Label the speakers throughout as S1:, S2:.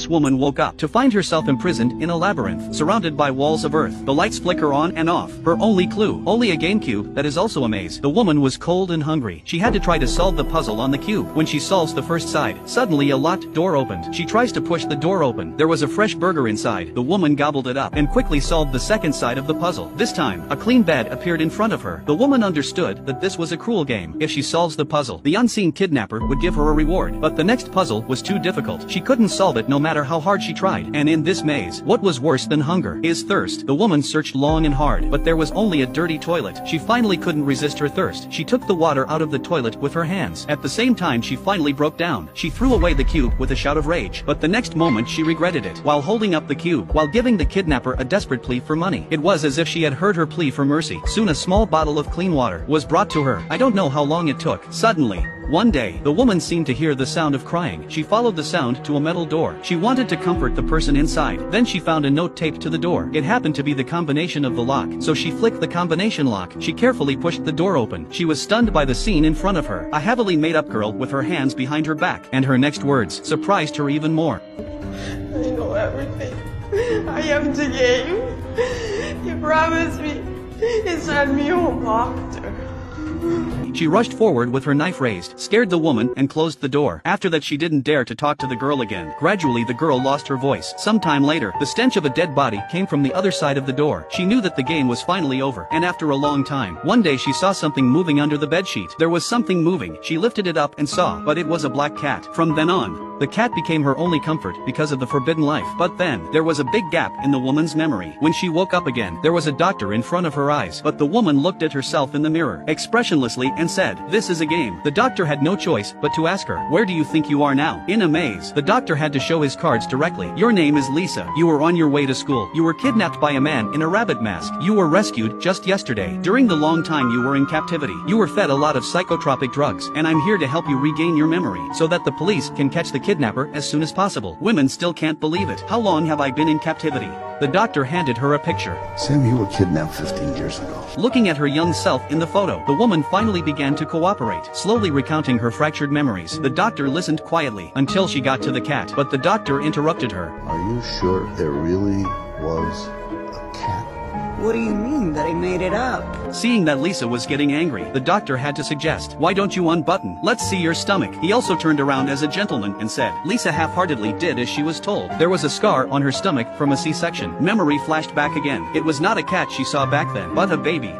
S1: Woman woke up to find herself imprisoned in a labyrinth, surrounded by walls of earth. The lights flicker on and off. Her only clue, only a GameCube that is also a maze. The woman was cold and hungry. She had to try to solve the puzzle on the cube. When she solves the first side, suddenly a locked door opened. She tries to push the door open. There was a fresh burger inside. The woman gobbled it up and quickly solved the second side of the puzzle. This time, a clean bed appeared in front of her. The woman understood that this was a cruel game. If she solves the puzzle, the unseen kidnapper would give her a reward. But the next puzzle was too difficult. She couldn't solve it no matter how hard she tried. And in this maze, what was worse than hunger is thirst. The woman searched long and hard, but there was only a dirty toilet. She finally couldn't resist her thirst. She took the water out of the toilet with her hands. At the same time, she finally broke down. She threw away the cube with a shout of rage. But the next moment she regretted it. While holding up the cube, while giving the kidnapper a desperate plea for money, it was as if she had heard her plea for mercy. Soon a small bottle of clean water was brought to her. I don't know how long it took. Suddenly, one day, the woman seemed to hear the sound of crying. She followed the sound to a metal door. She wanted to comfort the person inside. Then she found a note taped to the door. It happened to be the combination of the lock. So she flicked the combination lock. She carefully pushed the door open. She was stunned by the scene in front of her. A heavily made-up girl with her hands behind her back. And her next words surprised her even more.
S2: I know everything. I am the game. You promised me. You sent me home after.
S1: She rushed forward with her knife raised, scared the woman, and closed the door. After that she didn't dare to talk to the girl again. Gradually the girl lost her voice. Sometime later, the stench of a dead body came from the other side of the door. She knew that the game was finally over. And after a long time, one day she saw something moving under the bedsheet. There was something moving. She lifted it up and saw, but it was a black cat. From then on, the cat became her only comfort because of the forbidden life. But then, there was a big gap in the woman's memory. When she woke up again, there was a doctor in front of her eyes. But the woman looked at herself in the mirror, expressionlessly, and said, "This is a game." The doctor had no choice but to ask her, "Where do you think you are now?" In a maze. The doctor had to show his cards directly. "Your name is Lisa. You were on your way to school. You were kidnapped by a man in a rabbit mask. You were rescued just yesterday. During the long time you were in captivity, you were fed a lot of psychotropic drugs, and I'm here to help you regain your memory, so that the police can catch the kidnapper as soon as possible." Women still can't believe it. "How long have I been in captivity?" The doctor handed her a picture.
S3: Sam, you were kidnapped 15 years ago.
S1: Looking at her young self in the photo, the woman finally began to cooperate, slowly recounting her fractured memories. The doctor listened quietly until she got to the cat, but the doctor interrupted her.
S3: Are you sure there really was a cat?
S4: What do you mean that I made it up?
S1: Seeing that Lisa was getting angry, the doctor had to suggest, "Why don't you unbutton? Let's see your stomach." He also turned around as a gentleman and said, Lisa half-heartedly did as she was told. There was a scar on her stomach from a C-section. Memory flashed back again. It was not a cat she saw back then, but a baby.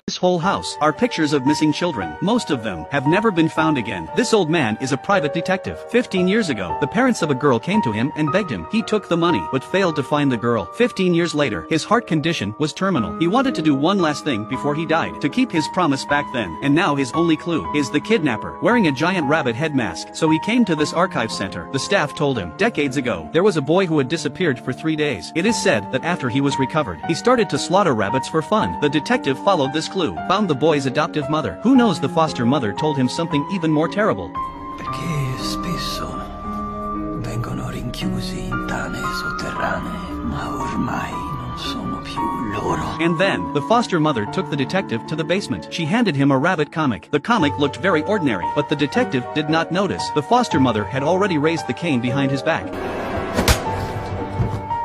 S1: This whole house are pictures of missing children. Most of them have never been found again. This old man is a private detective. 15 years ago, the parents of a girl came to him and begged him. He took the money, but failed to find the girl. 15 years later, his heart condition was terminal. He wanted to do one last thing before he died, to keep his promise back then. And now his only clue is the kidnapper, wearing a giant rabbit head mask. So he came to this archive center. The staff told him, decades ago, there was a boy who had disappeared for 3 days. It is said that after he was recovered, he started to slaughter rabbits for fun. The detective followed this clue, found the boy's adoptive mother. Who knows, the foster mother told him something even more terrible.
S5: Perché spesso vengono rinchiusi in tane sotterranee, ma ormai non sono più loro.
S1: And then, the foster mother took the detective to the basement. She handed him a rabbit comic. The comic looked very ordinary, but the detective did not notice. The foster mother had already raised the cane behind his back.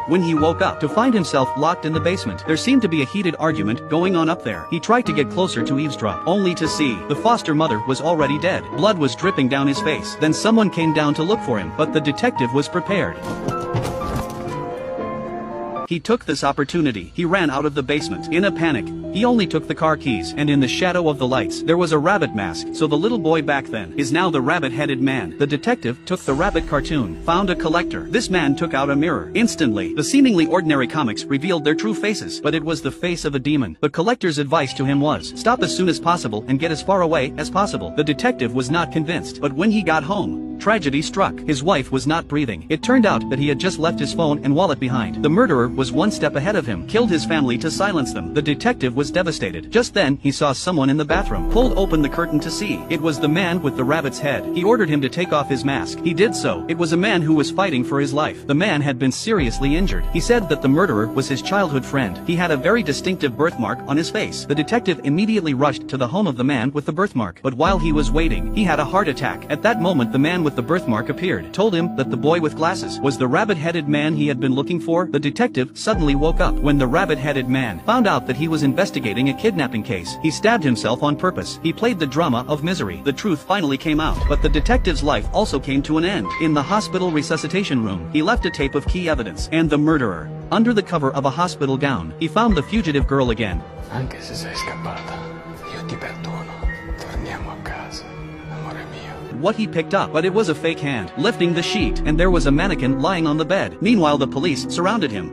S1: When he woke up to find himself locked in the basement, there seemed to be a heated argument going on up there. He tried to get closer to eavesdrop, only to see the foster mother was already dead. Blood was dripping down his face. Then someone came down to look for him, but the detective was prepared. He took this opportunity. He ran out of the basement. In a panic, he only took the car keys, and in the shadow of the lights, there was a rabbit mask. So the little boy back then is now the rabbit-headed man. The detective took the rabbit cartoon, found a collector. This man took out a mirror. Instantly, the seemingly ordinary comics revealed their true faces, but it was the face of a demon. The collector's advice to him was, stop as soon as possible and get as far away as possible. The detective was not convinced, but when he got home, tragedy struck. His wife was not breathing. It turned out that he had just left his phone and wallet behind. The murderer was one step ahead of him, killed his family to silence them. The detective was devastated. Just then, he saw someone in the bathroom, pulled open the curtain to see. It was the man with the rabbit's head. He ordered him to take off his mask. He did so. It was a man who was fighting for his life. The man had been seriously injured. He said that the murderer was his childhood friend. He had a very distinctive birthmark on his face. The detective immediately rushed to the home of the man with the birthmark. But while he was waiting, he had a heart attack. At that moment, the man with with the birthmark appeared, told him that the boy with glasses was the rabbit-headed man he had been looking for. The detective suddenly woke up when the rabbit-headed man found out that he was investigating a kidnapping case. He stabbed himself on purpose. He played the drama of misery. The truth finally came out, but the detective's life also came to an end. In the hospital resuscitation room, he left a tape of key evidence, and the murderer. Under the cover of a hospital gown, he found the fugitive girl again.
S5: Anche se sei scappata, io ti perdono. Torniamo a casa, amore mio.
S1: What he picked up, but it was a fake hand lifting the sheet, and there was a mannequin lying on the bed. Meanwhile, the police surrounded him.